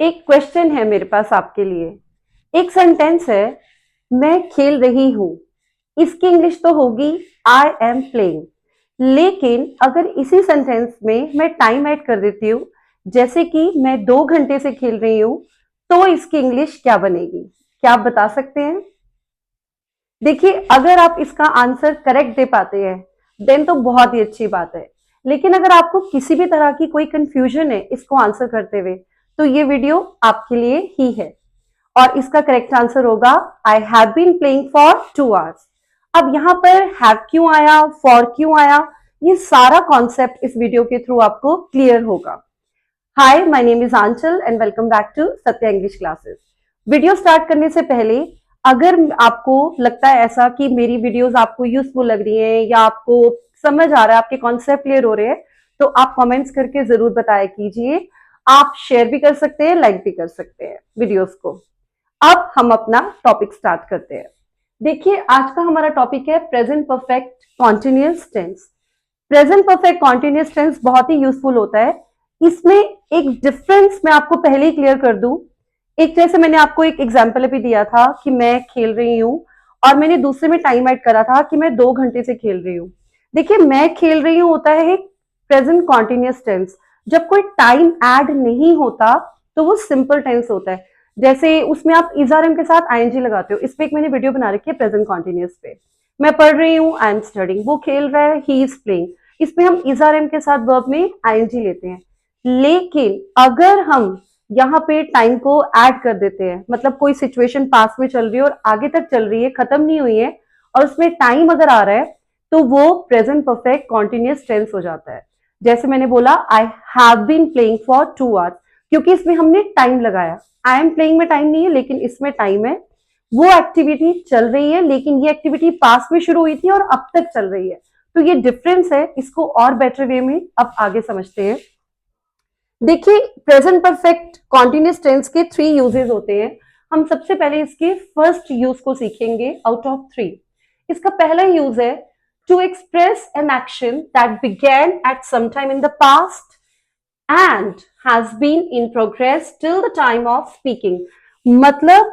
एक क्वेश्चन है मेरे पास आपके लिए। एक सेंटेंस है, मैं खेल रही हूं। इसकी इंग्लिश तो होगी आई एम प्लेइंग। लेकिन अगर इसी सेंटेंस में मैं टाइम ऐड कर देती हूँ, जैसे कि मैं 2 घंटे से खेल रही हूं, तो इसकी इंग्लिश क्या बनेगी? क्या आप बता सकते हैं? देखिए, अगर आप इसका आंसर करेक्ट दे पाते हैं देन तो बहुत ही अच्छी बात है। लेकिन अगर आपको किसी भी तरह की कोई कंफ्यूजन है इसको आंसर करते हुए, तो ये वीडियो आपके लिए ही है। और इसका करेक्ट आंसर होगा I have been playing for 2 hours. अब यहां पर हैव क्यों आया, फॉर क्यों आया, ये सारा कॉन्सेप्ट इस वीडियो के थ्रू आपको क्लियर होगा। Hi, my name is Aanchal and welcome back to Satya English classes. Video start करने से पहले, अगर आपको लगता है ऐसा कि मेरी वीडियोस आपको यूजफुल लग रही हैं या आपको समझ आ रहा है, आपके कॉन्सेप्ट क्लियर हो रहे हैं, तो आप कमेंट्स करके जरूर बताया कीजिए। आप शेयर भी कर सकते हैं, लाइक भी कर सकते हैं वीडियोस को। अब हम अपना टॉपिक स्टार्ट करते हैं। देखिए, आज का हमारा टॉपिक है present perfect continuous tense. Present perfect continuous tense बहुत ही यूजफुल होता है। इसमें एक डिफरेंस मैं आपको पहले ही क्लियर कर दूं। एक, जैसे मैंने आपको एक एग्जांपल भी दिया था कि मैं खेल रही हूं, और मैंने दूसरे में टाइम ऐड करा था कि मैं 2 घंटे से खेल रही हूं। देखिए, मैं खेल रही हूं होता है प्रेजेंट कॉन्टिन्यूअस टेंस। जब कोई टाइम ऐड नहीं होता तो वो सिंपल टेंस होता है। जैसे उसमें आप इजआरएम के साथ आईएनजी लगाते हो। इस पे एक मैंने वीडियो बना रखी है प्रेजेंट कॉन्टिन्यूअस पे। मैं पढ़ रही हूँ, आई एम स्टडिंग। वो खेल रहा है, ही इज प्लेइंग। इसमें हम इजआरएम के साथ वर्ब में आईएनजी लेते हैं। लेकिन अगर हम यहाँ पे टाइम को ऐड कर देते हैं, मतलब कोई सिचुएशन पास में चल रही है और आगे तक चल रही है, खत्म नहीं हुई है, और उसमें टाइम अगर आ रहा है, तो वो प्रेजेंट परफेक्ट कॉन्टिन्यूअस टेंस हो जाता है। जैसे मैंने बोला I have been playing for 2 hours, क्योंकि इसमें हमने टाइम लगाया। आई एम प्लेइंग में टाइम नहीं है, लेकिन इसमें टाइम है। वो एक्टिविटी चल रही है, लेकिन ये एक्टिविटी पास में शुरू हुई थी और अब तक चल रही है। तो ये डिफरेंस है, इसको और बेटर वे में अब आगे समझते हैं। देखिए, प्रेजेंट परफेक्ट कॉन्टिन्यूअस टेंस के 3 यूजेस होते हैं। हम सबसे पहले इसके फर्स्ट यूज को सीखेंगे आउट ऑफ 3। इसका पहला यूज है to express an action that began at some time in the past and has been in progress till the time of speaking। मतलब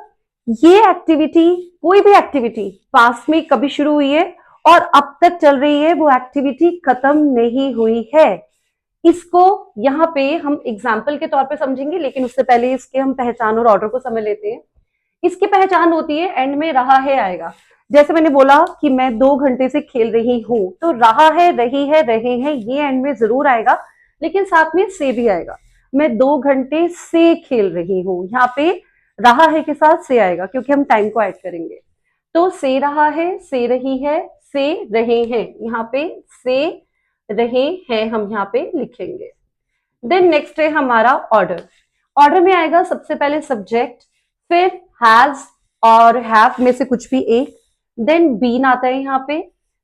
ये एक्टिविटी, कोई भी एक्टिविटी पास में कभी शुरू हुई है और अब तक चल रही है, वो एक्टिविटी खत्म नहीं हुई है। इसको यहाँ पे हम एग्जाम्पल के तौर पे समझेंगे, लेकिन उससे पहले इसके हम पहचान और ऑर्डर को समझ लेते हैं। इसकी पहचान होती है एंड में रहा है आएगा। जैसे मैंने बोला कि मैं 2 घंटे से खेल रही हूं, तो रहा है, रही है, रहे हैं, ये एंड में जरूर आएगा, लेकिन साथ में से भी आएगा। मैं 2 घंटे से खेल रही हूं, यहाँ पे रहा है के साथ से आएगा, क्योंकि हम टाइम को ऐड करेंगे। तो से रहा है, से रही है, से रहे हैं, यहाँ पे से रहे हैं हम यहाँ पे लिखेंगे। देन नेक्स्ट है हमारा ऑर्डर। ऑर्डर में आएगा सबसे पहले सब्जेक्ट, फिर हैज और हैव में से कुछ भी एक, देन बीन आता है यहाँ पे,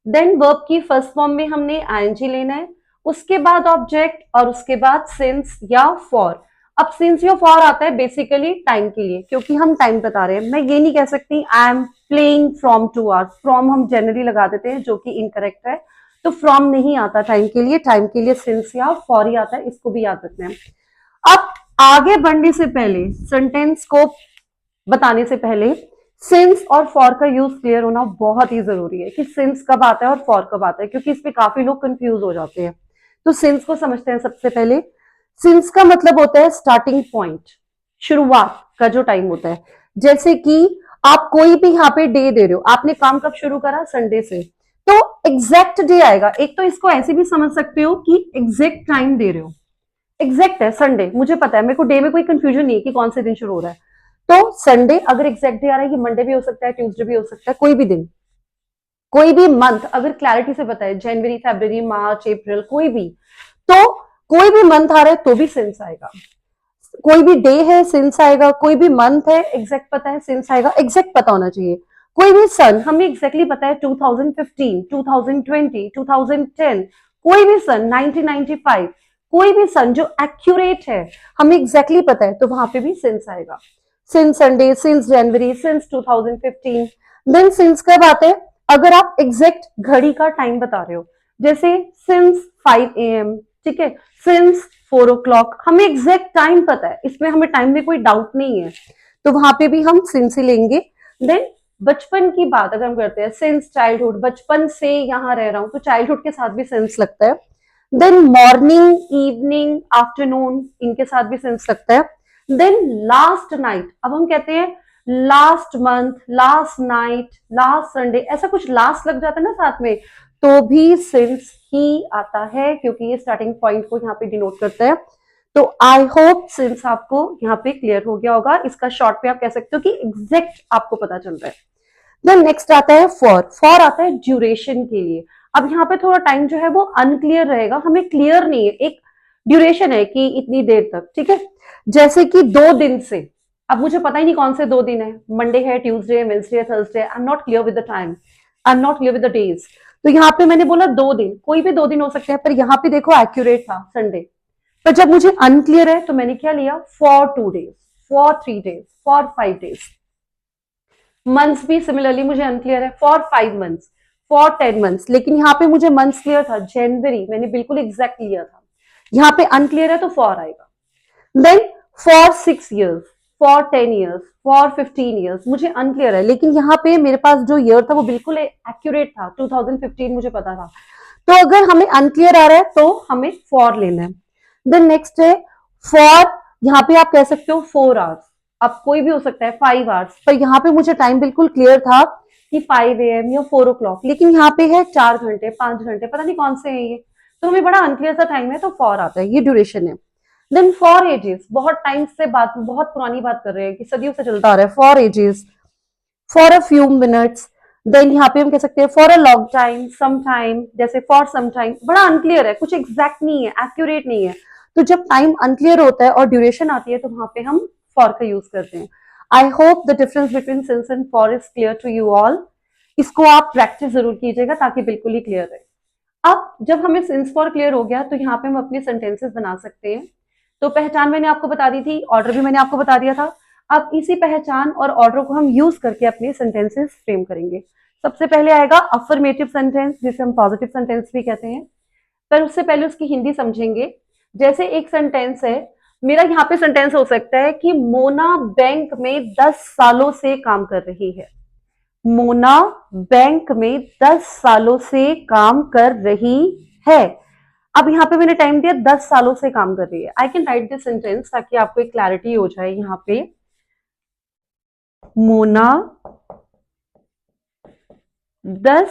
देन वर्ब की फर्स्ट फॉर्म में हमने आईएनजी लेना है, उसके बाद ऑब्जेक्ट, और उसके बाद सिंस या फॉर। अब सिंस या फॉर आता है बेसिकली टाइम के लिए, क्योंकि हम टाइम बता रहे हैं। मैं ये नहीं कह सकती आई am playing from 2 hours. From हम जनरली लगा देते हैं, जो कि इनकरेक्ट है। तो फ्रॉम नहीं आता टाइम के लिए, टाइम के लिए सिंस या फॉर ही आता है, इसको भी याद रखना है। अब आगे बढ़ने से पहले, सेंटेंस को बताने से पहले, सिंस और फॉर का यूज क्लियर होना बहुत ही जरूरी है कि सिंस कब आता है और फॉर कब आता है, क्योंकि इस पे काफी लोग कंफ्यूज हो जाते हैं। तो सिंस को समझते हैं सबसे पहले। सिंस का मतलब होता है स्टार्टिंग पॉइंट, शुरुआत का जो टाइम होता है। जैसे कि आप कोई भी यहाँ पे डे दे रहे हो, आपने काम कब शुरू करा, संडे से, तो एग्जैक्ट डे आएगा। एक तो इसको ऐसे भी समझ सकते हो कि एग्जैक्ट टाइम दे रहे हो, एग्जैक्ट है संडे, मुझे पता है, मेरे को डे में कोई कंफ्यूजन नहीं है कि कौन से दिन शुरू हो रहा है। तो संडे अगर एग्जैक्ट डे आ रहा है, ये मंडे भी हो सकता है, ट्यूसडे भी हो सकता है, कोई भी दिन, कोई भी मंथ अगर क्लैरिटी से बताए, जनवरी, फरवरी, मार्च, अप्रैल, कोई भी, तो कोई भी मंथ आ रहा है तो भी सिंस आएगा। कोई भी डे है, सिंस आएगा। कोई भी मंथ है, एग्जैक्ट पता है, सिंस आएगा। एग्जैक्ट पता होना चाहिए। कोई भी सन हमें एग्जैक्टली पता है, 2015, 2020, 2010, कोई भी सन, 1995, कोई भी सन जो एक्यूरेट है, हमें एग्जैक्टली पता है, तो वहां पे भी सिंस आएगा। Since Sunday, since January, since 2015। Then since कब आते हैं, अगर आप एग्जैक्ट घड़ी का टाइम बता रहे हो, जैसे सिंस 5 AM, ठीक है, सिंस 4 o'clock, हमें एग्जैक्ट टाइम पता है, इसमें हमें टाइम में कोई डाउट नहीं है, तो वहां पे भी हम सिंस ही लेंगे। देन बचपन की बात अगर हम करते हैं, सिंस चाइल्डहुड, बचपन से यहाँ रह रहा हूं, तो चाइल्डहुड के साथ भी सिंस लगता है। देन मॉर्निंग, इवनिंग, आफ्टरनून, इनके साथ भी सिंस लगता है। देन लास्ट नाइट, अब हम कहते हैं last month, last night, last Sunday, ऐसा कुछ लास्ट लग जाता है ना साथ में, तो भी सिंस ही आता है, क्योंकि ये स्टार्टिंग पॉइंट को यहाँ पे डिनोट करता है। तो आई होप सिंस आपको यहाँ पे क्लियर हो गया होगा। इसका शॉर्ट पे आप कह सकते हो कि एग्जैक्ट आपको पता चल रहा है। देन नेक्स्ट आता है फॉर। फॉर आता है ड्यूरेशन के लिए। अब यहाँ पे थोड़ा टाइम जो है वो अनक्लियर रहेगा, हमें क्लियर नहीं है, एक ड्यूरेशन है कि इतनी देर तक, ठीक है। जैसे कि 2 दिन से, अब मुझे पता ही नहीं कौन से 2 दिन है, मंडे है, ट्यूसडे है, वेंसडे है, Thursday, I am not clear with the time, I am not clear with the days. तो यहाँ पे मैंने बोला 2 दिन, कोई भी 2 दिन हो सकते हैं, पर यहाँ पे देखो एक्यूरेट था संडे। पर जब मुझे अनक्लियर है तो मैंने क्या लिया, for 2 days, for 3 days, for 5 days। Months भी सिमिलरली मुझे अनक्लियर है, फॉर 5 months, फॉर 10 months, लेकिन यहाँ पे मुझे मंथ्स क्लियर था, जनवरी, मैंने बिल्कुल एग्जैक्ट लिया था। यहाँ पे अनक्लियर है तो फॉर आएगा। Then for 6 years, for 10 years, for 15 years, मुझे अनक्लियर है, लेकिन यहाँ पे मेरे पास जो ईयर था वो बिल्कुल एक्यूरेट था, 2015 मुझे पता था। तो अगर हमें अनक्लियर आ रहा है तो हमें फॉर लेना है। देन नेक्स्ट है फॉर, यहाँ पे आप कह सकते हो 4 hours, अब कोई भी हो सकता है 5 hours, पर यहाँ पे मुझे टाइम बिल्कुल क्लियर था कि 5 AM या 4 o'clock, लेकिन यहाँ पे है 4 घंटे, 5 घंटे, पता नहीं कौन से हैं ये, तो हमें बड़ा अनक्लियर सा टाइम है, तो फॉर आता है, ये ड्यूरेशन है। देन फॉर एजेस, बहुत टाइम से बात, बहुत पुरानी बात कर रहे हैं कि सदियों से चलता आ रहा है, for ages, for a few minutes. Then यहाँ पे हम कह सकते हैं for a long time, some time, जैसे फॉर सम टाइम, बड़ा अनक्लियर है, कुछ एग्जैक्ट नहीं है, एक्यूरेट नहीं है। तो जब टाइम अनक्लियर होता है और ड्यूरेशन आती है तो वहां पे हम फॉर का यूज करते हैं। I hope the difference between since and for is clear to you all. इसको आप प्रैक्टिस जरूर कीजिएगा ताकि बिल्कुल ही क्लियर रहे। अब जब हमें सिंस फॉर क्लियर हो गया तो यहाँ पे हम अपने सेंटेंसेस बना सकते हैं। तो पहचान मैंने आपको बता दी थी, ऑर्डर भी मैंने आपको बता दिया था। अब इसी पहचान और ऑर्डर को हम यूज करके अपने सेंटेंसेस फ्रेम करेंगे। सबसे पहले आएगा अफर्मेटिव सेंटेंस, जिसे हम पॉजिटिव सेंटेंस भी कहते हैं, पर उससे पहले उसकी हिंदी समझेंगे। जैसे एक सेंटेंस है, मेरा यहाँ पे सेंटेंस हो सकता है कि मोना बैंक में 10 सालों से काम कर रही है। मोना बैंक में 10 सालों से काम कर रही है। अब यहाँ पे मैंने टाइम दिया 10 सालों से काम कर रही है। I can write this sentence ताकि आपको एक क्लैरिटी हो जाए। यहाँ पे मोना 10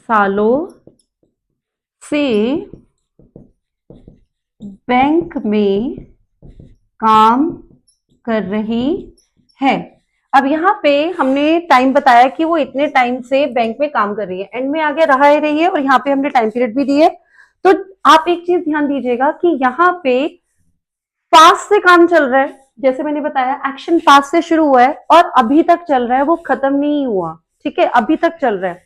सालों से बैंक में काम कर रही है। अब यहाँ पे हमने टाइम बताया कि वो इतने टाइम से बैंक में काम कर रही है, एंड में आगे रहा ही रही है, और यहाँ पे हमने टाइम पीरियड भी दिए। तो आप एक चीज ध्यान दीजिएगा कि यहाँ पे पास्ट से काम चल रहा है, जैसे मैंने बताया एक्शन पास्ट से शुरू हुआ है और अभी तक चल रहा है, वो खत्म नहीं हुआ, ठीक है, अभी तक चल रहा है।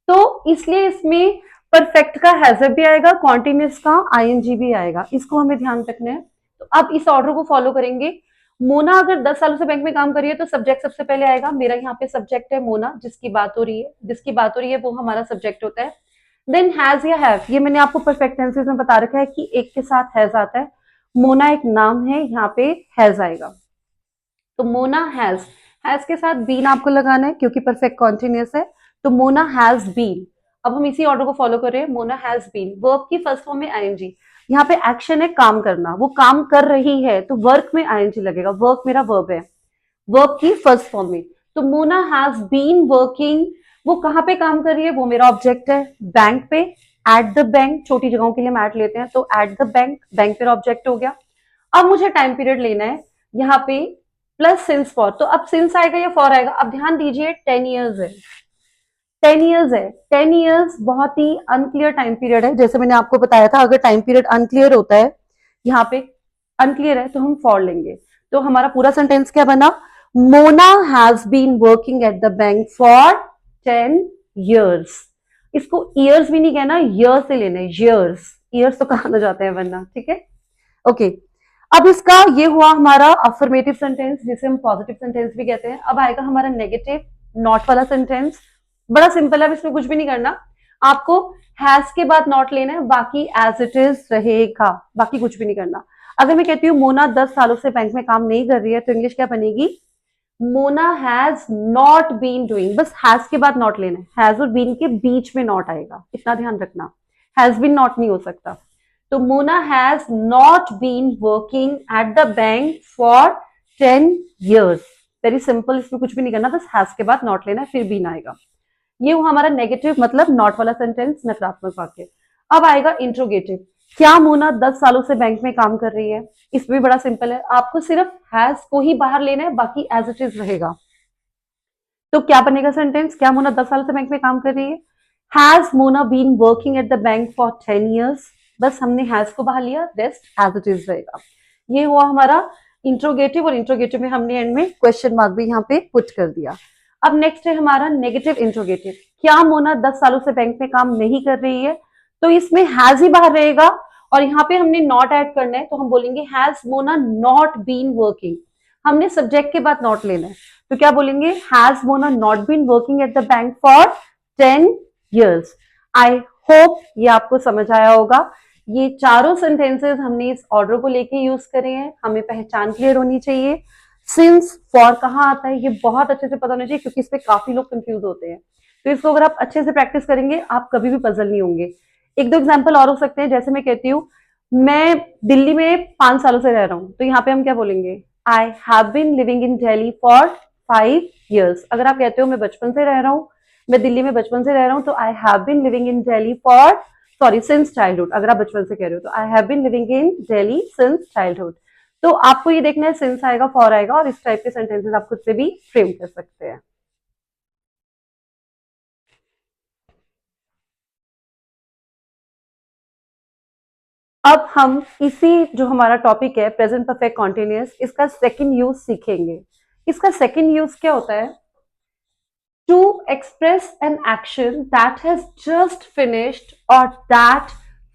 तो इसलिए इसमें परफेक्ट का हैजर भी आएगा, कॉन्टिन्यूस का आईएनजी भी आएगा, इसको हमें ध्यान रखना है। तो अब इस ऑर्डर को फॉलो करेंगे। मोना अगर 10 सालों से बैंक में काम कर रही है तो सब्जेक्ट सबसे पहले आएगा। मेरा यहाँ पे सब्जेक्ट है मोना, जिसकी बात हो रही है, जिसकी बात हो रही है वो हमारा सब्जेक्ट होता है। देन हैज या हैव, ये मैंने आपको परफेक्ट टेंसेस में बता रखा है कि एक के साथ हैज आता है। मोना एक नाम है, यहाँ पे हैज आएगा। तो मोना हैज, हैज के साथ बीन आपको लगाना है क्योंकि परफेक्ट कॉन्टिन्यूस है। तो मोना हैज बीन। अब हम इसी ऑर्डर को फॉलो कर रहे हैं। मोना हैज बीन, वर्ब की फर्स्ट फॉर्म में आईएनजी। यहाँ पे एक्शन है काम करना, वो काम कर रही है, तो वर्क में आईएनजी लगेगा। वर्क मेरा वर्ब है, वर्ब की फर्स्ट फॉर्म में। तो मोना हैज बीन वर्किंग, वो कहाँ पे काम कर रही है, वो मेरा ऑब्जेक्ट है, बैंक पे। एट द बैंक, छोटी जगहों के लिए हम एट लेते हैं, तो एट द बैंक, बैंक मेरा ऑब्जेक्ट हो गया। अब मुझे टाइम पीरियड लेना है यहाँ पे, प्लस सिंस फॉर। तो अब सिंस आएगा या फॉर आएगा? अब ध्यान दीजिए 10 years है, 10 years है। 10 years बहुत ही अनक्लियर टाइम पीरियड है, जैसे मैंने आपको बताया था, अगर टाइम पीरियड अनक्लियर होता है, यहाँ पे अनक्लियर है, तो हम फॉर लेंगे। तो हमारा पूरा सेंटेंस क्या बना, Mona has been working at the bank for 10 years। इसको ईयर्स भी नहीं कहना, ईयर्स से लेना है, ईयर्स, ईयर्स तो कहा ना जाते हैं वरना, ठीक है, ओके। अब इसका ये हुआ हमारा अफर्मेटिव सेंटेंस, जिसे हम पॉजिटिव सेंटेंस भी कहते हैं। अब आएगा हमारा नेगेटिव नॉट वाला सेंटेंस। बड़ा सिंपल है, इसमें कुछ भी नहीं करना। आपको हैज के बाद नॉट लेना है, बाकी एज इट इज रहेगा, बाकी कुछ भी नहीं करना। अगर मैं कहती हूँ मोना 10 सालों से बैंक में काम नहीं कर रही है, तो इंग्लिश क्या बनेगी? Mona has not been doing. बस हैज के बाद नॉट लेना है, हैज और बीन के बीच में नॉट आएगा, इतना ध्यान रखना। हैज बीन नॉट नहीं हो सकता। तो Mona has not been working at the bank for 10 years। Very simple, इसमें कुछ भी नहीं करना, बस हैज के बाद नॉट लेना है, फिर बीन आएगा। ये हुआ हमारा नेगेटिव मतलब नॉट वाला सेंटेंस, नकारात्मक वाक्य। अब आएगा इंट्रोगेटिव। क्या मोना 10 सालों से बैंक में काम कर रही है? इसमें भी बड़ा सिंपल है, आपको सिर्फ हैज को ही बाहर लेना है, बाकी एज इट इज रहेगा। तो क्या बनेगा सेंटेंस? क्या मोना 10 साल से बैंक में काम कर रही है? Has Mona been working at the bank for 10 years। बस हमने हैज को बाहर लिया, रेस्ट एज इट इज रहेगा। ये हुआ हमारा इंट्रोगेटिव, और इंट्रोगेटिव में हमने एंड में क्वेश्चन मार्क भी यहाँ पे पुट कर दिया। अब नेक्स्ट है हमारा नेगेटिव इंट्रोगेटिव। क्या मोना 10 सालों से बैंक में काम नहीं कर रही है? तो इसमें हैज ही बाहर रहेगा, और यहाँ पे हमने नॉट ऐड करना है, तो हम बोलेंगे has Mona not been working. हमने सब्जेक्ट के बाद नॉट लेना है, तो क्या बोलेंगे? Has Mona not been working at the bank for 10 years। I hope ये आपको समझ आया होगा। ये चारों सेंटेंसेस हमने इस ऑर्डर को लेके यूज करे हैं, हमें पहचान क्लियर होनी चाहिए। सिंस फॉर कहाँ आता है, ये बहुत अच्छे से पता होना चाहिए, क्योंकि इस पे काफी लोग कंफ्यूज होते हैं। तो इसको अगर आप अच्छे से प्रैक्टिस करेंगे, आप कभी भी पजल नहीं होंगे। एक दो एग्जाम्पल और हो सकते हैं, जैसे मैं कहती हूँ मैं दिल्ली में 5 सालों से रह रहा हूँ, तो यहाँ पे हम क्या बोलेंगे? I have been living in Delhi for 5 years। अगर आप कहते हो मैं बचपन से रह रहा हूँ, मैं दिल्ली में बचपन से रह रहा हूँ, तो I have been living in Delhi for, sorry, since childhood. अगर आप बचपन से कह रहे हो तो I have been living in Delhi since childhood. तो आपको ये देखना है सिंस आएगा, फॉर आएगा, और इस टाइप के सेंटेंसेस आप खुद से भी फ्रेम कर सकते हैं। अब हम इसी जो हमारा टॉपिक है प्रेजेंट परफेक्ट कॉन्टिन्यूअस, इसका सेकंड यूज सीखेंगे। इसका सेकंड यूज क्या होता है? To express an action that has just finished और that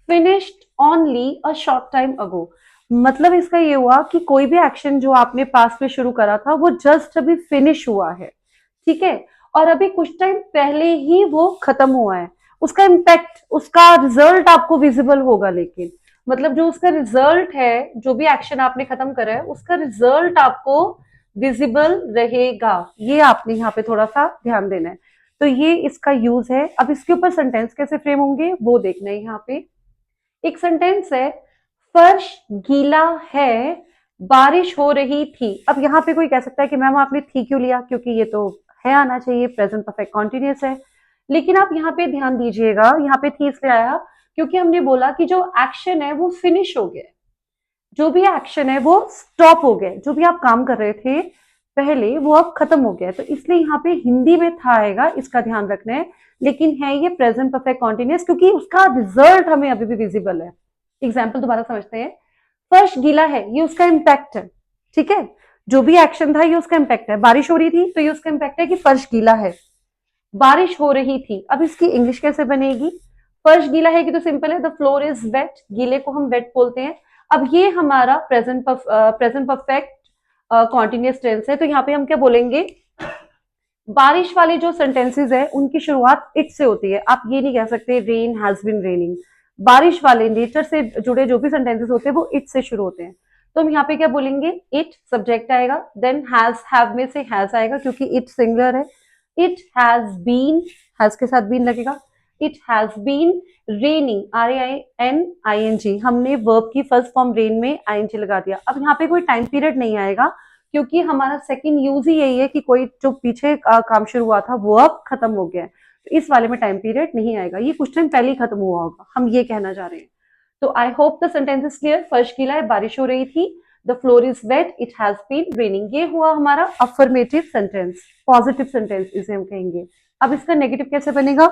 finished only a short time ago. मतलब इसका ये हुआ कि कोई भी एक्शन जो आपने पास में शुरू करा था, वो जस्ट अभी फिनिश हुआ है, ठीक है, और अभी कुछ टाइम पहले ही वो खत्म हुआ है। उसका इम्पैक्ट, उसका रिजल्ट आपको विजिबल होगा, लेकिन मतलब जो उसका रिजल्ट है, जो भी एक्शन आपने खत्म करा है, उसका रिजल्ट आपको विजिबल रहेगा। ये आपने यहाँ पे थोड़ा सा ध्यान देना है। तो ये इसका यूज है। अब इसके ऊपर सेंटेंस कैसे फ्रेम होंगे वो देखना है। यहाँ पे एक सेंटेंस है, फर्श गीला है, बारिश हो रही थी। अब यहाँ पे कोई कह सकता है कि मैम आपने थी क्यों लिया, क्योंकि ये तो है आना चाहिए, प्रेजेंट परफेक्ट कॉन्टिन्यूअस है। लेकिन आप यहाँ पे ध्यान दीजिएगा, यहाँ पे थी इसलिए आया क्योंकि हमने बोला कि जो एक्शन है वो फिनिश हो गया, जो भी एक्शन है वो स्टॉप हो गया, जो भी आप काम कर रहे थे पहले वो अब खत्म हो गया, तो इसलिए यहाँ पे हिंदी में था आएगा, इसका ध्यान रखना है। लेकिन है ये प्रेजेंट परफेक्ट कॉन्टिन्यूअस, क्योंकि उसका रिजल्ट हमें अभी भी विजिबल है। एग्जाम्पल दोबारा समझते हैं। फर्श गीला है, ये उसका इम्पैक्ट है, ठीक है, जो भी एक्शन था ये उसका इम्पैक्ट है। बारिश हो रही थी तो ये उसका इम्पैक्ट है कि फर्श गीला है। बारिश हो रही थी, अब इसकी इंग्लिश कैसे बनेगी? फर्श गीला है कि तो सिंपल है, द फ्लोर इज वेट, गीले को हम वेट बोलते हैं। अब ये हमारा प्रेजेंट परफेक्ट कॉन्टिन्यूअस टेंस है, तो यहाँ पे हम क्या बोलेंगे? बारिश वाले जो सेंटेंसेस है उनकी शुरुआत इट से होती है। आप ये नहीं कह सकते रेन हैज बीन रेनिंग। बारिश वाले नेचर से जुड़े जो भी सेंटेंसेस होते हैं वो इट से शुरू होते हैं। तो हम यहाँ पे क्या बोलेंगे? इट सब्जेक्ट आएगा, देन हैज, हैव में से हैज आएगा क्योंकि इट सिंगुलर है। इट हैज बीन, हैज के साथ बीन लगेगा। It has been raining, RAINING, हमने वर्ब की फर्स्ट फॉर्म रेन में ING लगा दिया। अब यहाँ पे कोई टाइम पीरियड नहीं आएगा, क्योंकि हमारा सेकंड यूज ही यही है कि कोई जो पीछे काम शुरू हुआ था वो अब खत्म हो गया है, तो इस वाले में टाइम पीरियड नहीं आएगा, ये कुछ टाइम पहले ही खत्म हुआ होगा, हम ये कहना चाह रहे हैं। तो I hope the sentence is clear. फर्श गीला है, बारिश हो रही थी, the floor is wet, it has been raining. ये हुआ हमारा अफर्मेटिव सेंटेंस, पॉजिटिव सेंटेंस इसे हम कहेंगे। अब इसका नेगेटिव कैसे बनेगा?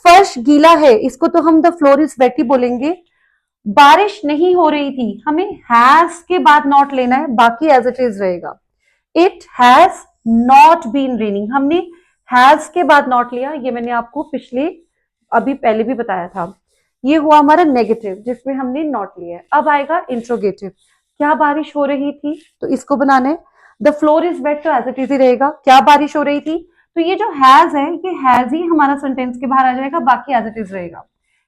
फर्श गीला है, इसको तो हम द फ्लोर इज वेट ही बोलेंगे। बारिश नहीं हो रही थी, हमें हैज के बाद नॉट लेना है, बाकी एज इट इज रहेगा। It has not been raining, हमने हैज के बाद नॉट लिया, ये मैंने आपको पिछले अभी पहले भी बताया था। ये हुआ हमारा नेगेटिव जिसमें हमने नॉट लिया है। अब आएगा इंट्रोगेटिव। क्या बारिश हो रही थी, तो इसको बनाना है। द फ्लोर इज वेट, तो एज इट इज ही रहेगा। क्या बारिश हो रही थी, तो ये जो हैज है, ये हैज ही हमारा सेंटेंस के बाहर आ जाएगा, बाकी एज इट इज रहेगा।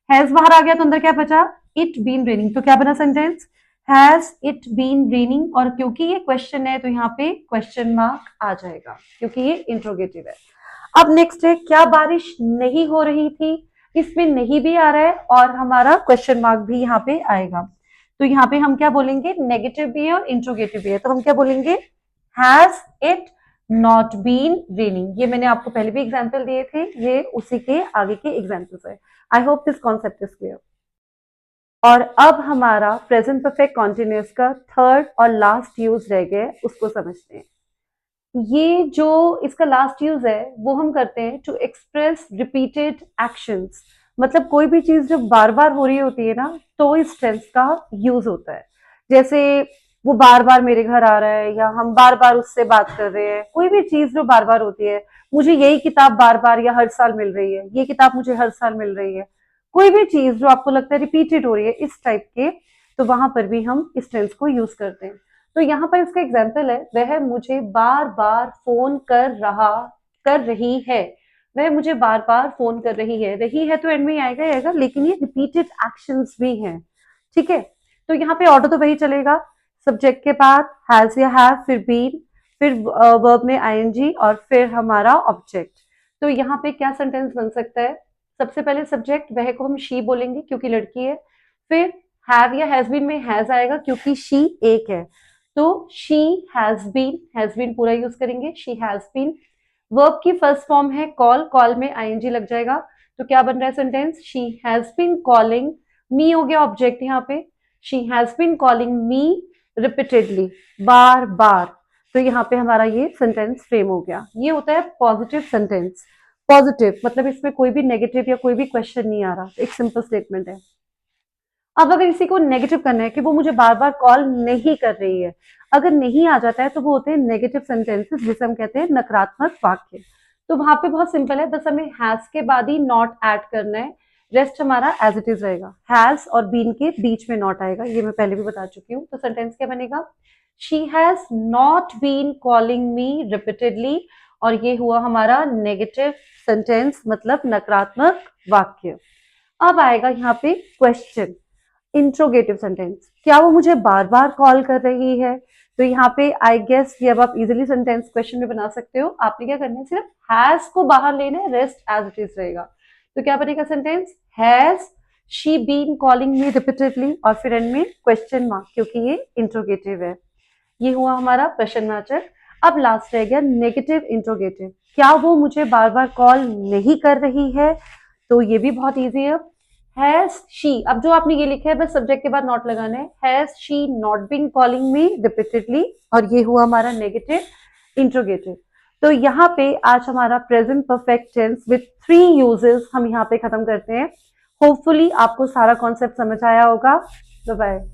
हैज बाहर आ गया तो अंदर क्या बचा, इट बीन रेनिंग। तो क्या बना sentence, has it been raining. और क्योंकि ये क्वेश्चन है तो यहाँ पे क्वेश्चन मार्क आ जाएगा, क्योंकि ये इंट्रोगेटिव है। अब नेक्स्ट है, क्या बारिश नहीं हो रही थी। इसमें नहीं भी आ रहा है और हमारा क्वेश्चन मार्क भी यहाँ पे आएगा। तो यहाँ पे हम क्या बोलेंगे, नेगेटिव भी है और इंट्रोगेटिव भी है, तो हम क्या बोलेंगे, has it not been raining. ये मैंने आपको पहले भी एग्जाम्पल दिए थे, ये उसी के आगे के एग्जाम्पल्स है। I hope this concept is clear. और अब हमारा प्रेजेंट परफेक्ट कॉन्टिन्यूअस का थर्ड और लास्ट यूज रह गया, उसको समझते हैं। ये जो इसका लास्ट यूज है वो हम करते हैं टू एक्सप्रेस रिपीटेड एक्शंस। मतलब कोई भी चीज जब बार बार हो रही होती है ना, तो इस टेंस का यूज होता है। जैसे वो बार बार मेरे घर आ रहा है, या हम बार बार उससे बात कर रहे हैं, कोई भी चीज जो बार बार होती है। मुझे यही किताब बार बार या हर साल मिल रही है, ये किताब मुझे हर साल मिल रही है। कोई भी चीज जो आपको लगता है रिपीटेड हो रही है इस टाइप के, तो वहां पर भी हम इस टेंस को यूज करते हैं। तो यहाँ पर इसका एग्जाम्पल है, वह मुझे बार बार फोन कर रही है। वह मुझे बार बार फोन कर रही है तो एंड में आएगा आएगा, लेकिन ये रिपीटेड एक्शंस भी हैं। ठीक है, तो यहाँ पे ऑर्डर तो वही चलेगा, सब्जेक्ट के बाद हैज या हैव, फिर बीन, फिर वर्ब में आईएनजी और फिर हमारा ऑब्जेक्ट। तो यहाँ पे क्या सेंटेंस बन सकता है, सबसे पहले सब्जेक्ट वह को हम शी बोलेंगे क्योंकि लड़की है। फिर हैव या हैज बीन में हैज आएगा क्योंकि शी एक है, तो शी हैज बीन पूरा यूज करेंगे, शी हैज बीन। वर्ब की फर्स्ट फॉर्म है कॉल, कॉल में आईएनजी लग जाएगा। तो क्या बन रहा है sentence, she has been calling me, हो गया ऑब्जेक्ट यहाँ पे, she has been calling me repeatedly, बार बार। तो यहाँ पे हमारा ये सेंटेंस फ्रेम हो गया। ये होता है पॉजिटिव सेंटेंस। पॉजिटिव मतलब इसमें कोई भी नेगेटिव या कोई भी क्वेश्चन नहीं आ रहा, एक सिंपल स्टेटमेंट है। अब अगर किसी को नेगेटिव करना है कि वो मुझे बार बार कॉल नहीं कर रही है, अगर नहीं आ जाता है तो वो होते हैं नेगेटिव सेंटेंसेस, जिसे हम कहते हैं नकारात्मक वाक्य। तो वहां पे बहुत सिंपल है, बस हमें हैज के बाद ही नॉट ऐड करना है, रेस्ट हमारा एज इट इज रहेगा। हैज और बीन के बीच में नॉट आएगा, ये मैं पहले भी बता चुकी हूँ। तो सेंटेंस क्या बनेगा, she has not been calling me repeatedly, और ये हुआ हमारा नेगेटिव सेंटेंस, मतलब नकारात्मक वाक्य। अब आएगा यहाँ पे क्वेश्चन, इंट्रोगेटिव सेंटेंस, क्या वो मुझे बार बार कॉल कर रही है। तो यहाँ पे आई गेस ये अब आप इजिली सेंटेंस क्वेश्चन में बना सकते हो। आपने क्या करना है, सिर्फ हैज को बाहर लेना है, रेस्ट एज इट इज रहेगा। तो क्या बनेगा sentence, has she been calling me repeatedly, और फिर एंड में क्वेश्चन मार्क, क्योंकि ये इंट्रोगेटिव है। ये हुआ हमारा प्रश्नवाचक। अब लास्ट रह गया नेगेटिव इंट्रोगेटिव, क्या वो मुझे बार बार कॉल नहीं कर रही है। तो ये भी बहुत ईजी है। हैज शी, अब जो आपने ये लिखा है बस सब्जेक्ट के बाद नॉट लगाना है, has she not been calling me repeatedly, और ये हुआ हमारा नेगेटिव इंट्रोगेटिव। तो यहाँ पे आज हमारा present perfect tense with 3 uses हम यहाँ पे खत्म करते हैं। होपफुली आपको सारा कॉन्सेप्ट समझ आया होगा। Bye bye.